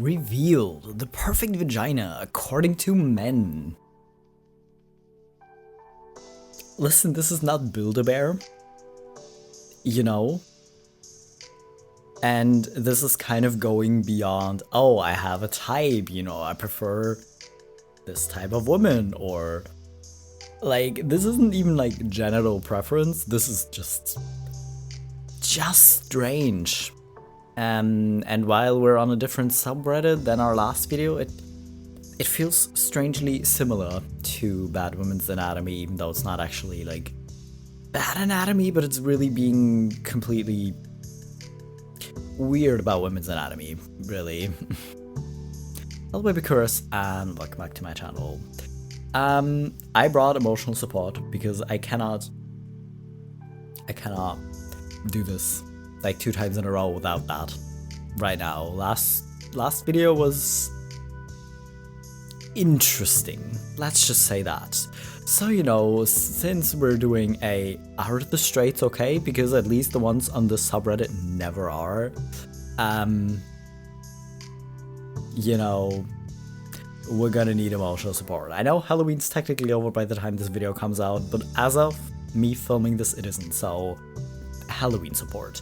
Revealed the perfect vagina according to men. Listen, this is not Build-A-Bear, you know? And this is kind of going beyond, oh, I have a type, you know, I prefer this type of woman, or like, this isn't even like genital preference, this is just strange. And while we're on a different subreddit than our last video, it feels strangely similar to Bad Women's Anatomy, even though it's not actually like bad anatomy, but it's really being completely weird about women's anatomy, really. Hello BabyQueers, and welcome back to my channel. I brought emotional support because I cannot do this like 2 times in a row without that right now. Last video was interesting, let's just say that. So, you know, since we're doing are the straights okay, because at least the ones on the subreddit never are, you know, we're gonna need emotional support. I know Halloween's technically over by the time this video comes out, but as of me filming this, it isn't, so Halloween support.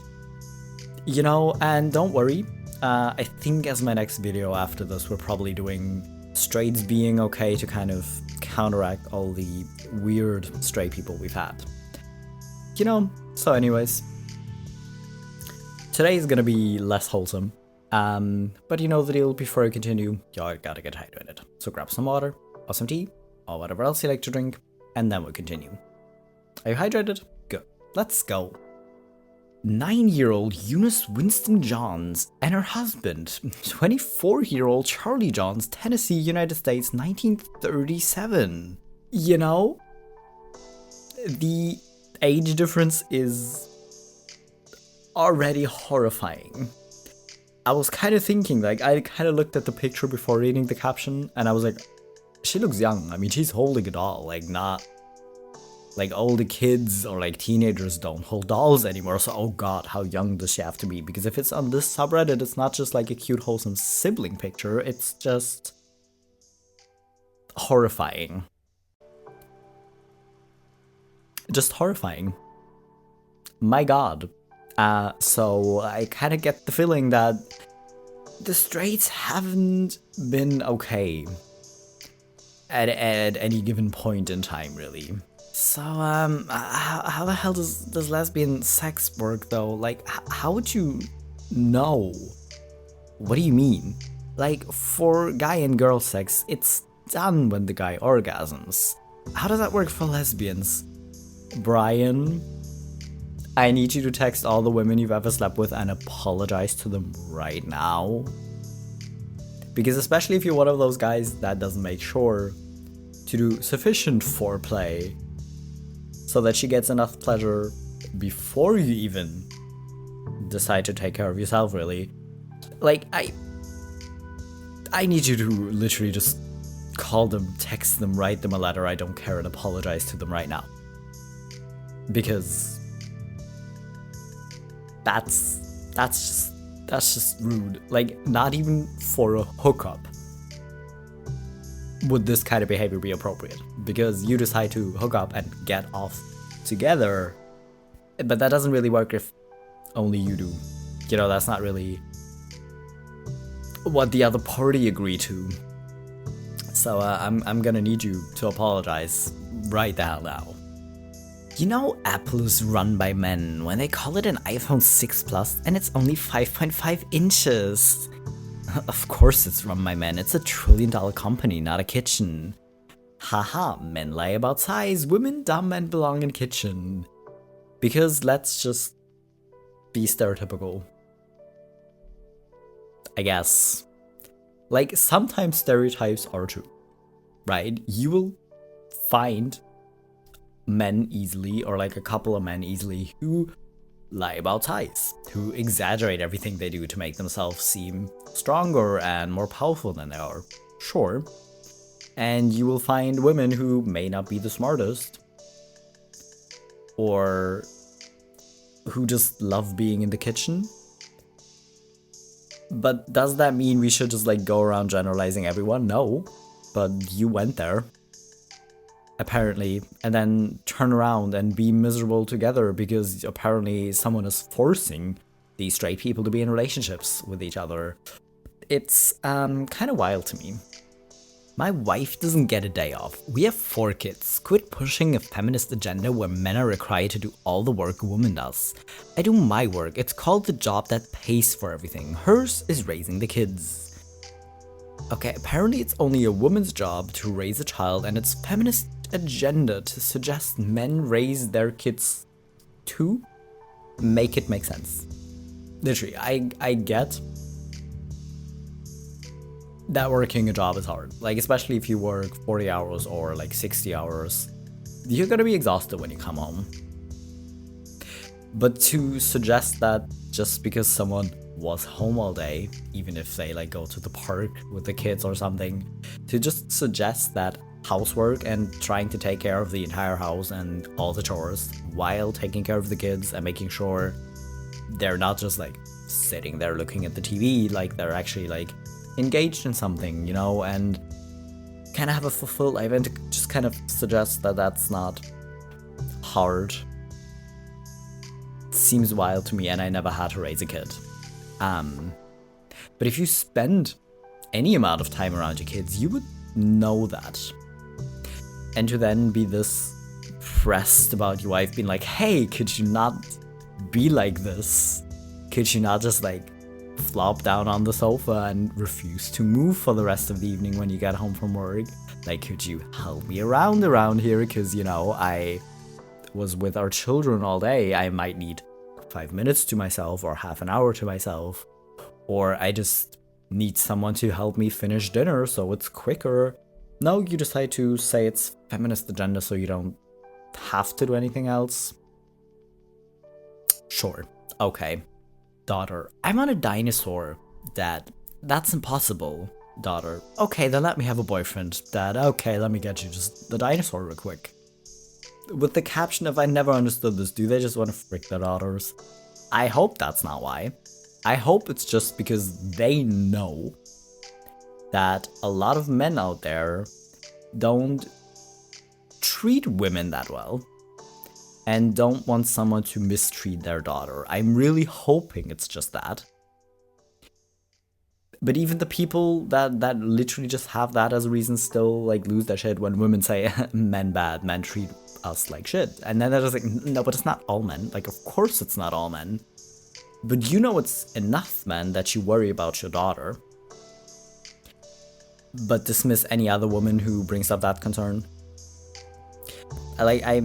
You know, and don't worry, I think as my next video after this, we're probably doing straights being okay to kind of counteract all the weird straight people we've had. You know, so anyways, today is gonna be less wholesome, but you know the deal. Before I continue, y'all gotta get hydrated. So grab some water, or some tea, or whatever else you like to drink, and then we'll continue. Are you hydrated? Good. Let's go. 9-year-old Eunice Winston Johns and her husband, 24-year-old Charlie Johns, Tennessee, United States, 1937. You know, the age difference is already horrifying. I was kind of thinking, like, I kind of looked at the picture before reading the caption, and I was like, she looks young. I mean, she's holding a doll, like, not like older kids or like teenagers don't hold dolls anymore, so oh god, how young does she have to be? Because if it's on this subreddit, it's not just like a cute wholesome sibling picture, it's just horrifying. Just horrifying. My god. So I kind of get the feeling that the straights haven't been okay at any given point in time, really. So, how the hell does lesbian sex work, though? Like, how would you know? What do you mean? Like, for guy and girl sex, it's done when the guy orgasms. How does that work for lesbians? Brian, I need you to text all the women you've ever slept with and apologize to them right now. Because especially if you're one of those guys that doesn't make sure to do sufficient foreplay so that she gets enough pleasure before you even decide to take care of yourself, really. Like, I need you to literally just call them, text them, write them a letter, I don't care, and apologize to them right now. Because that's just rude. Like, not even for a hookup would this kind of behavior be appropriate, because you decide to hook up and get off together, but that doesn't really work if only you do. You know, that's not really what the other party agreed to. So I'm gonna need you to apologize right the hell now. You know, Apple is run by men when they call it an iPhone 6 Plus and it's only 5.5 inches. Of course it's run by men, it's a $1 trillion company, not a kitchen. Haha, men lie about size, women dumb and belong in kitchen. Because let's just be stereotypical, I guess. Like, sometimes stereotypes are true, right? You will find men easily, or like a couple of men easily, who lie about size, who exaggerate everything they do to make themselves seem stronger and more powerful than they are. Sure. And you will find women who may not be the smartest, or who just love being in the kitchen, But does that mean we should just like go around generalizing everyone? No. But you went there, apparently, and then turn around and be miserable together because apparently someone is forcing these straight people to be in relationships with each other. It's kind of wild to me. My wife doesn't get a day off. We have 4 kids. Quit pushing a feminist agenda where men are required to do all the work a woman does. I do my work. It's called the job that pays for everything. Hers is raising the kids. Okay, apparently it's only a woman's job to raise a child, and it's feminist agenda to suggest men raise their kids too? Make it make sense. Literally, I get that working a job is hard. Like, especially if you work 40 hours or like 60 hours. You're gonna be exhausted when you come home. But to suggest that just because someone was home all day, even if they like go to the park with the kids or something, to just suggest that housework and trying to take care of the entire house and all the chores while taking care of the kids and making sure they're not just like sitting there looking at the TV, like they're actually like engaged in something, you know, and kind of have a fulfilled life, and to just kind of suggest that that's not hard seems wild to me, and I never had to raise a kid. But if you spend any amount of time around your kids, you would know that. And to then be this pressed about your wife being like, hey, could you not be like this? Could you not just like flop down on the sofa and refuse to move for the rest of the evening when you get home from work? Like, could you help me around here? Because, you know, I was with our children all day. I might need 5 minutes to myself or half an hour to myself. Or I just need someone to help me finish dinner so it's quicker. No, you decide to say it's feminist agenda so you don't have to do anything else. Sure. Okay. Daughter, I'm on a dinosaur. Dad, that's impossible. Daughter, okay, then let me have a boyfriend. Dad, okay, let me get you just the dinosaur real quick. With the caption of I never understood this, do they just want to frick their daughters? I hope that's not why. I hope it's just because they know that a lot of men out there don't treat women that well and don't want someone to mistreat their daughter. I'm really hoping it's just that. But even the people that literally just have that as a reason still like lose their shit when women say men bad, men treat us like shit. And then they're just like, no, but it's not all men. Like, of course it's not all men. But you know it's enough men that you worry about your daughter, but dismiss any other woman who brings up that concern. Like, I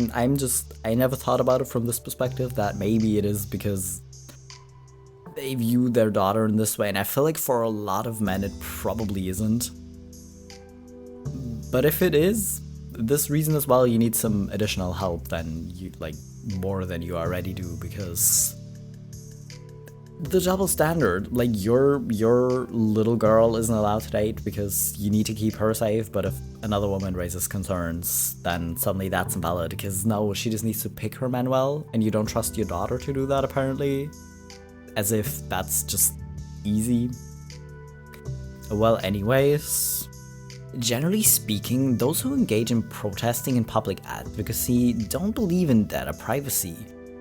never thought about it from this perspective, that maybe it is because they view their daughter in this way, and I feel like for a lot of men it probably isn't. But if it is this reason as well, you need some additional help than you, like, more than you already do, because the double standard, like, your little girl isn't allowed to date because you need to keep her safe, but if another woman raises concerns, then suddenly that's invalid, because no, she just needs to pick her man well, and you don't trust your daughter to do that, apparently, as if that's just easy. Well, anyways, generally speaking, those who engage in protesting and public advocacy don't believe in data privacy.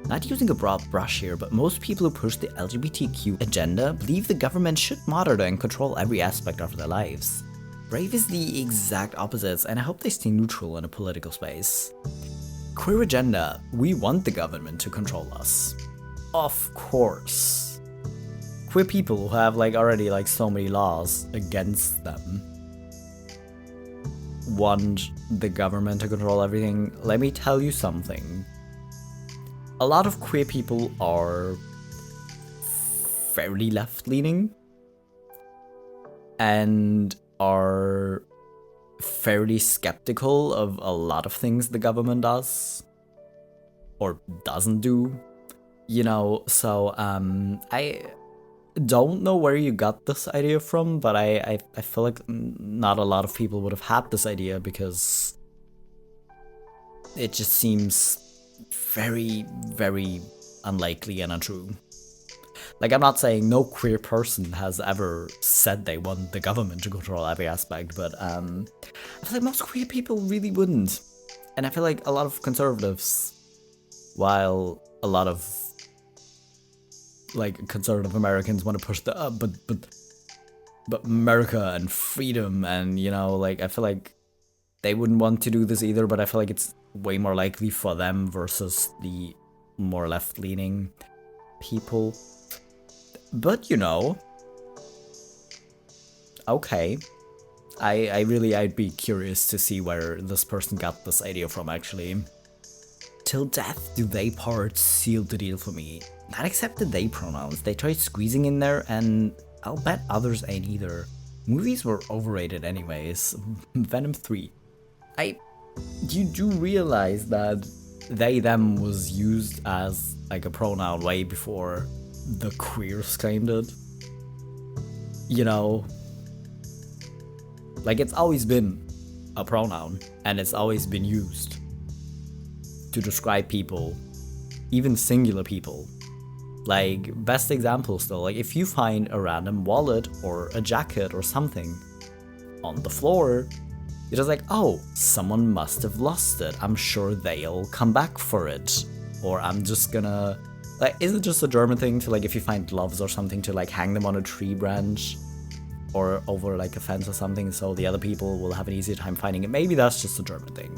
Not using a broad brush here, but most people who push the LGBTQ agenda believe the government should monitor and control every aspect of their lives. Brave is the exact opposite, and I hope they stay neutral in a political space. Queer agenda, we want the government to control us. Of course. Queer people who have like already like so many laws against them want the government to control everything. Let me tell you something. A lot of queer people are fairly left-leaning and are fairly skeptical of a lot of things the government does or doesn't do, you know. So I don't know where you got this idea from, but I feel like not a lot of people would have had this idea because it just seems very, very unlikely and untrue. Like, I'm not saying no queer person has ever said they want the government to control every aspect, but I feel like most queer people really wouldn't. And I feel like a lot of conservatives, while a lot of like conservative Americans want to push the but America and freedom, and you know, like, I feel like they wouldn't want to do this either, but I feel like it's way more likely for them versus the more left-leaning people. But you know, okay, I'd be curious to see where this person got this idea from, actually. Till death do they part sealed the deal for me. Not accepted they pronouns. They tried squeezing in there, and I'll bet others ain't either. Movies were overrated anyways. Venom 3. You do realize that they them was used as like a pronoun way before the queers claimed it. You know, like, it's always been a pronoun, and it's always been used to describe people, even singular people. Like, best example still, like, if you find a random wallet or a jacket or something on the floor, you're just like, oh, someone must have lost it. I'm sure they'll come back for it. Or I'm just gonna, like, is it just a German thing to, like, if you find gloves or something, to like hang them on a tree branch or over like a fence or something, so the other people will have an easier time finding it? Maybe that's just a German thing.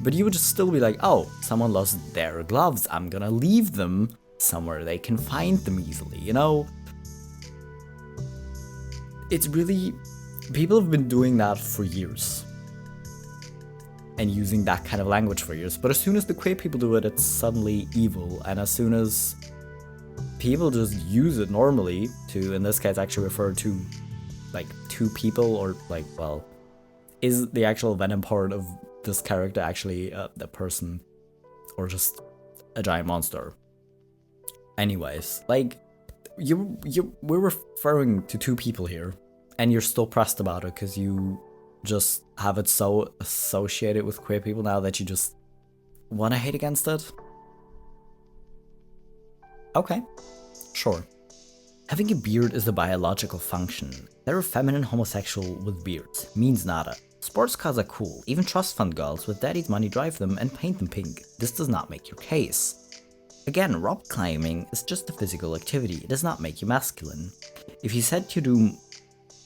But you would just still be like, oh, someone lost their gloves. I'm gonna leave them somewhere they can find them easily, you know? It's really, people have been doing that for years and using that kind of language for years. But as soon as the queer people do it, it's suddenly evil. And as soon as people just use it normally to, in this case, actually refer to like two people, or like, well, is the actual Venom part of this character actually the person, or just a giant monster? Anyways, like, we're referring to two people here, and you're still pressed about it because you just have it so associated with queer people now that you just want to hate against it. Okay, sure. Having a beard is a biological function. They're a feminine homosexual with beards. Means nada. Sports cars are cool. Even trust fund girls with daddy's money drive them and paint them pink. This does not make your case. Again, rock climbing is just a physical activity. It does not make you masculine. If you said you do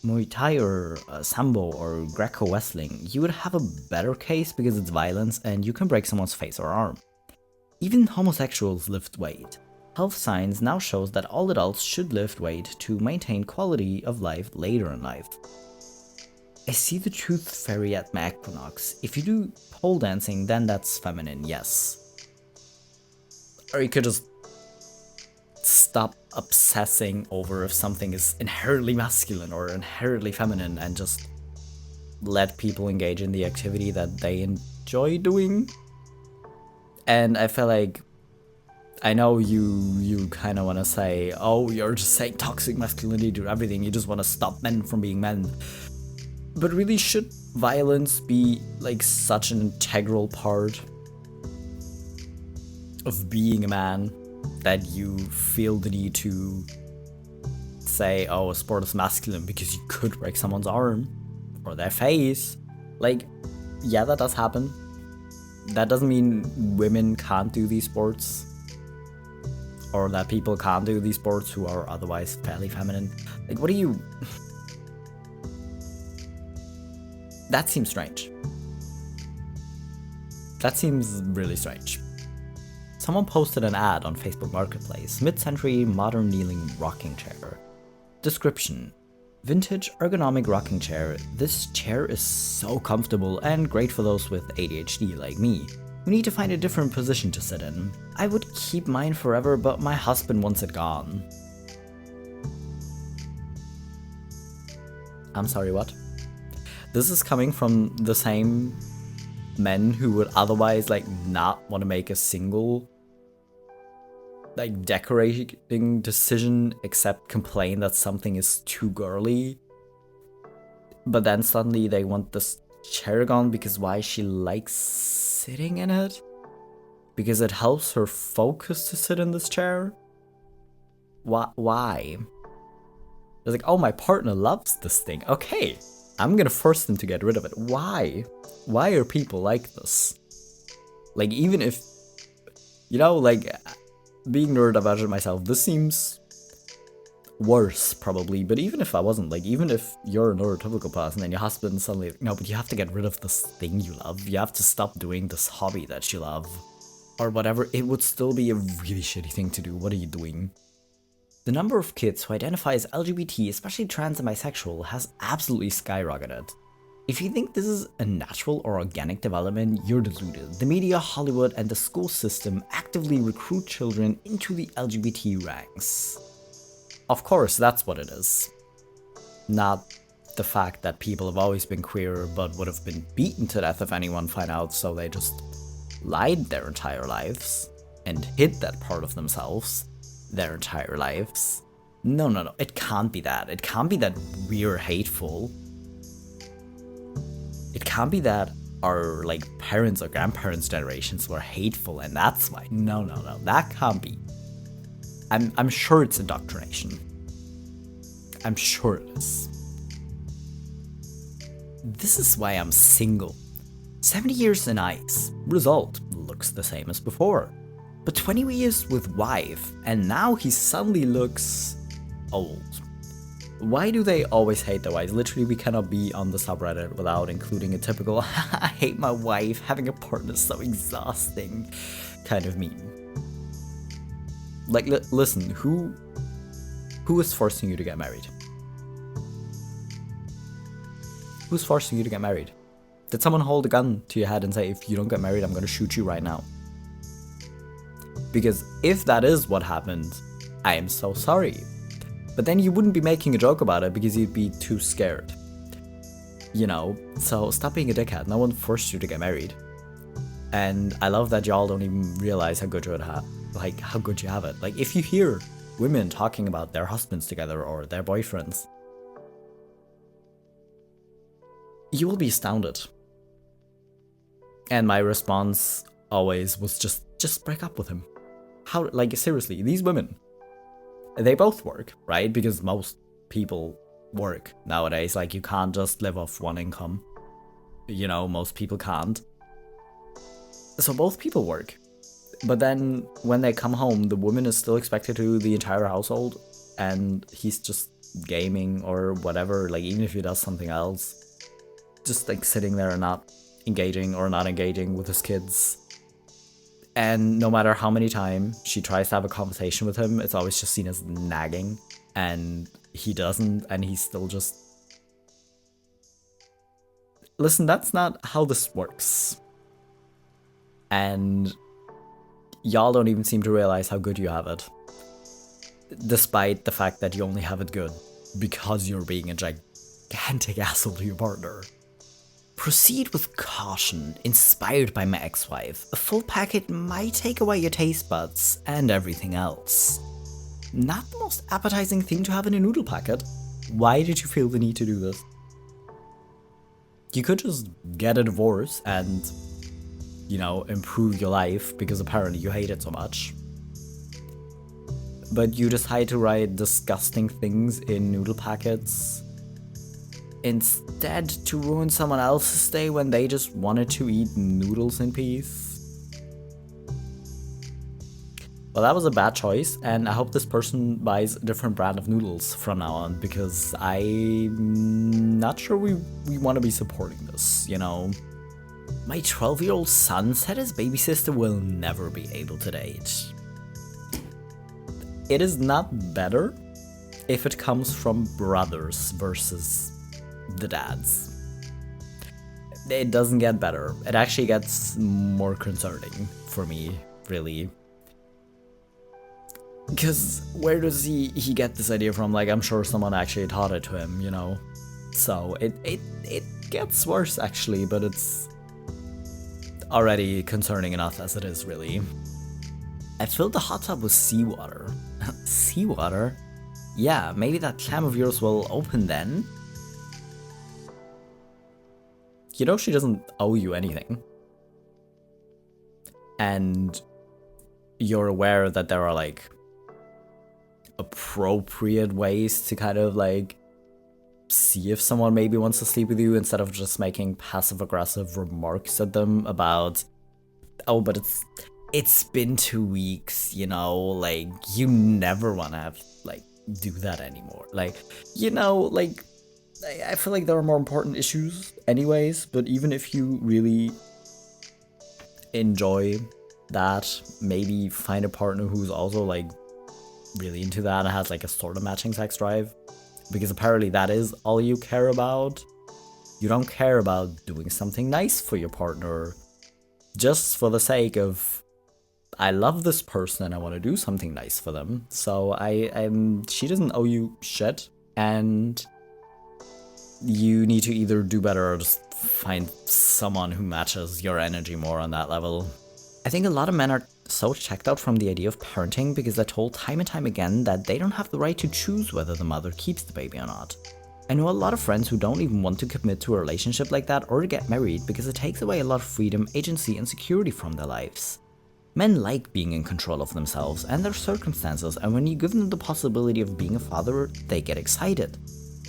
Muay Thai or Sambo or Greco wrestling, you would have a better case because it's violence and you can break someone's face or arm. Even homosexuals lift weight. Health science now shows that all adults should lift weight to maintain quality of life later in life. I see the tooth fairy at my equinox. If you do pole dancing, then that's feminine, yes. Or you could just stop obsessing over if something is inherently masculine or inherently feminine and just let people engage in the activity that they enjoy doing. And I feel like, I know you kind of want to say, oh, you're just saying toxic masculinity to everything, you just want to stop men from being men. But really, should violence be like such an integral part of being a man that you feel the need to say, oh, a sport is masculine because you could break someone's arm or their face? Like, yeah, that does happen. That doesn't mean women can't do these sports, or that people can't do these sports who are otherwise fairly feminine. Like, what do you... That seems strange. That seems really strange. Someone posted an ad on Facebook Marketplace. Mid-century modern kneeling rocking chair. Description: vintage ergonomic rocking chair. This chair is so comfortable and great for those with ADHD like me, who need to find a different position to sit in. I would keep mine forever, but my husband wants it gone. I'm sorry, what? This is coming from the same men who would otherwise like not want to make a single like decorating decision except complain that something is too girly, but then suddenly they want this chair gone because why? She likes sitting in it? Because it helps her focus to sit in this chair? Why? It's like, oh, my partner loves this thing. Okay, I'm gonna force them to get rid of it. Why? Why are people like this? Like, even if, like, being neurodivergent myself, this seems worse, probably. But even if I wasn't, like, even if you're a neurotypical person and your husband suddenly, no, but you have to get rid of this thing you love. You have to stop doing this hobby that you love. Or whatever, it would still be a really shitty thing to do. What are you doing? The number of kids who identify as LGBT, especially trans and bisexual, has absolutely skyrocketed. If you think this is a natural or organic development, you're deluded. The media, Hollywood, and the school system actively recruit children into the LGBT ranks. Of course, that's what it is. Not the fact that people have always been queer but would have been beaten to death if anyone found out, so they just lied their entire lives and hid that part of themselves their entire lives. No, it can't be that. It can't be that we're hateful. It can't be that our, like, parents or grandparents' generations were hateful and that's why. No, that can't be. I'm sure it's indoctrination. I'm sure it is. This is why I'm single. 70 years in ICE. Result looks the same as before. But 20 years with wife, and now he suddenly looks old. Why do they always hate their wives? Literally, we cannot be on the subreddit without including a typical I hate my wife, having a partner is so exhausting kind of meme. Like, listen, who is forcing you to get married? Who's forcing you to get married? Did someone hold a gun to your head and say, if you don't get married, I'm gonna shoot you right now? Because if that is what happened, I am so sorry. But then you wouldn't be making a joke about it because you'd be too scared. So stop being a dickhead. No one forced you to get married. And I love that y'all don't even realize how good you have, how good you have it. Like, if you hear women talking about their husbands together or their boyfriends, you will be astounded. And my response always was just break up with him. How, like, seriously, these women, they both work, right? Because most people work nowadays. Like, you can't just live off one income. Most people can't. So both people work. But then when they come home, the woman is still expected to do the entire household, and he's just gaming or whatever, like, even if he does something else, just like sitting there and not engaging with his kids. And no matter how many times she tries to have a conversation with him, it's always just seen as nagging, and he doesn't, and he's still just... Listen, that's not how this works. And y'all don't even seem to realize how good you have it. Despite the fact that you only have it good because you're being a gigantic asshole to your partner. Proceed with caution, inspired by my ex-wife. A full packet might take away your taste buds and everything else. Not the most appetizing thing to have in a noodle packet. Why did you feel the need to do this? You could just get a divorce and, improve your life because apparently you hate it so much. But you decide to write disgusting things in noodle packets instead to ruin someone else's day when they just wanted to eat noodles in peace. Well, that was a bad choice, and I hope this person buys a different brand of noodles from now on, because I'm not sure we want to be supporting this, My 12-year-old son said his baby sister will never be able to date. It is not better if it comes from brothers versus the dads. It doesn't get better. It actually gets more concerning for me, really. Because where does he get this idea from? Like, I'm sure someone actually taught it to him, So it gets worse, actually, but it's already concerning enough as it is, really. I filled the hot tub with seawater. Seawater? Yeah, maybe that clam of yours will open then. She doesn't owe you anything. And you're aware that there are, like, appropriate ways to kind of like see if someone maybe wants to sleep with you, instead of just making passive aggressive remarks at them about, oh, but it's been 2 weeks, you know, like you never want to have like do that anymore. Like, you know, like I feel like there are more important issues anyways, but even if you really enjoy that, maybe find a partner who's also like really into that and has like a sort of matching sex drive, because apparently that is all you care about. You don't care about doing something nice for your partner just for the sake of, I love this person and I want to do something nice for them. So she doesn't owe you shit, and you need to either do better or just find someone who matches your energy more on that level. I think a lot of men are so checked out from the idea of parenting because they're told time and time again that they don't have the right to choose whether the mother keeps the baby or not. I know a lot of friends who don't even want to commit to a relationship like that or to get married because it takes away a lot of freedom, agency, and security from their lives. Men like being in control of themselves and their circumstances, and when you give them the possibility of being a father, they get excited.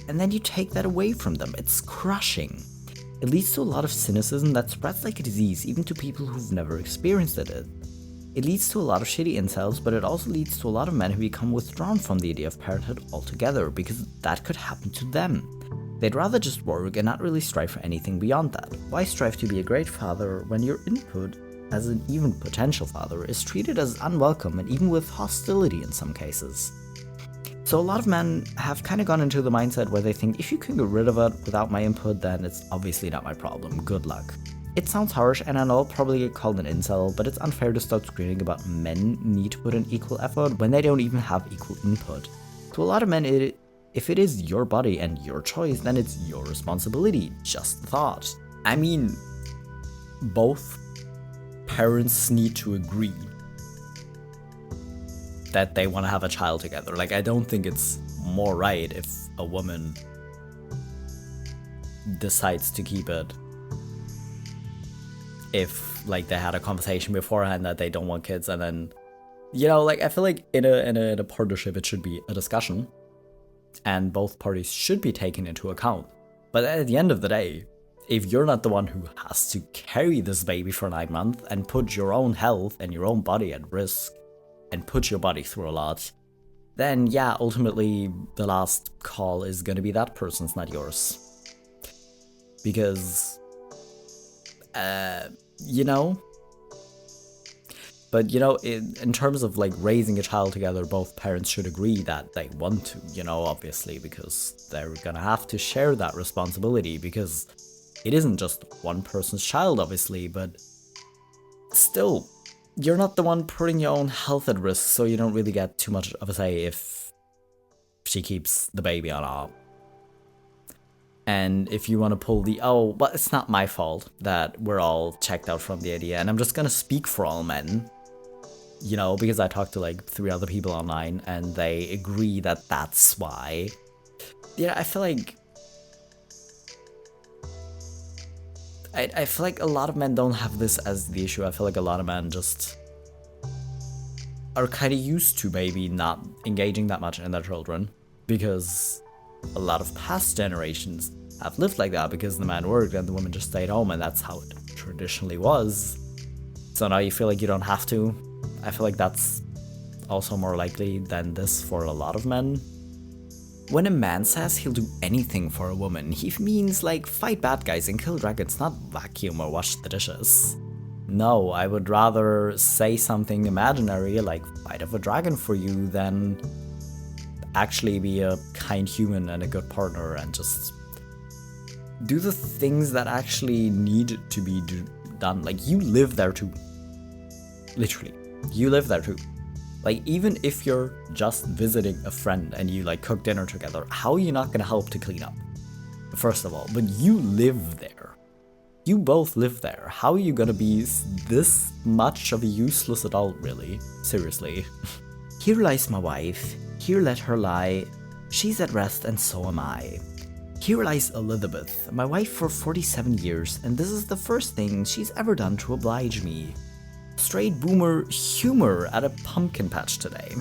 And then you take that away from them. It's crushing. It leads to a lot of cynicism that spreads like a disease even to people who've never experienced it. It leads to a lot of shitty incels, but it also leads to a lot of men who become withdrawn from the idea of parenthood altogether, because that could happen to them. They'd rather just work and not really strive for anything beyond that. Why strive to be a great father when your input as an even potential father is treated as unwelcome and even with hostility in some cases? So a lot of men have kind of gone into the mindset where they think, if you can get rid of it without my input, then it's obviously not my problem, good luck. It sounds harsh, and I'll probably get called an incel, but it's unfair to start screaming about men need to put in equal effort when they don't even have equal input. To a lot of men, if it is your body and your choice, then it's your responsibility, just the thought. I mean, both parents need to agree that they want to have a child together. Like, I don't think it's more right if a woman decides to keep it if like they had a conversation beforehand that they don't want kids, and then, you know, like I feel like in a partnership it should be a discussion and both parties should be taken into account. But at the end of the day, if you're not the one who has to carry this baby for 9 months and put your own health and your own body at risk and put your body through a lot, then yeah, ultimately the last call is gonna be that person's, not yours. Because you know, but you know, in terms of like raising a child together, both parents should agree that they want to, you know, obviously, because they're gonna have to share that responsibility, because it isn't just one person's child, obviously, but still, you're not the one putting your own health at risk, so you don't really get too much of a say if she keeps the baby or not. And if you want to pull the, oh, but it's not my fault that we're all checked out from the idea, and I'm just gonna speak for all men, you know, because I talked to like 3 other people online and they agree that that's why. Yeah, I feel like I feel like a lot of men don't have this as the issue. I feel like a lot of men just are kind of used to maybe not engaging that much in their children, because a lot of past generations have lived like that, because the man worked and the woman just stayed home, and that's how it traditionally was. So now you feel like you don't have to. I feel like that's also more likely than this for a lot of men. When a man says he'll do anything for a woman, he means like fight bad guys and kill dragons, not vacuum or wash the dishes. No, I would rather say something imaginary like fight off a dragon for you than actually be a kind human and a good partner and just do the things that actually need to be done. Like, you live there too. Literally, you live there too. Like, even if you're just visiting a friend and you like cook dinner together, how are you not gonna help to clean up? First of all, but you live there. You both live there. How are you gonna be this much of a useless adult, really? Seriously. Here lies my wife. Here let her lie. She's at rest and so am I. Here lies Elizabeth, my wife for 47 years, and this is the first thing she's ever done to oblige me. Straight boomer humor at a pumpkin patch today.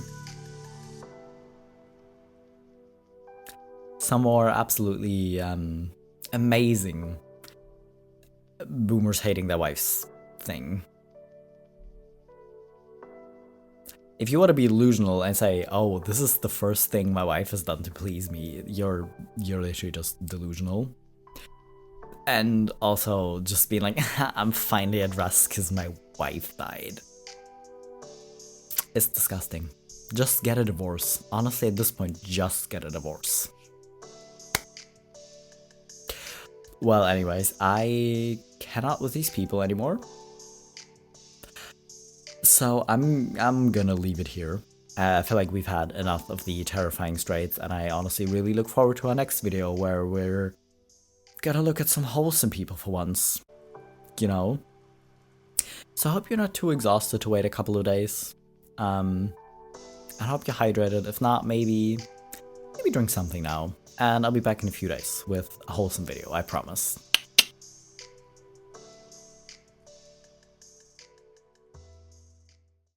some more absolutely amazing boomers hating their wives thing. If you want to be delusional and say, oh, this is the first thing my wife has done to please me, you're literally just delusional. And also just being like, I'm finally at rest because my wife died. It's disgusting. Just get a divorce. Honestly, at this point, just get a divorce. Well, anyways, I cannot with these people anymore. So I'm gonna leave it here. I feel like we've had enough of the terrifying straights, and I honestly really look forward to our next video where we're gonna look at some wholesome people for once. You know? So I hope you're not too exhausted to wait a couple of days. I hope you're hydrated. If not, maybe drink something now. And I'll be back in a few days with a wholesome video, I promise.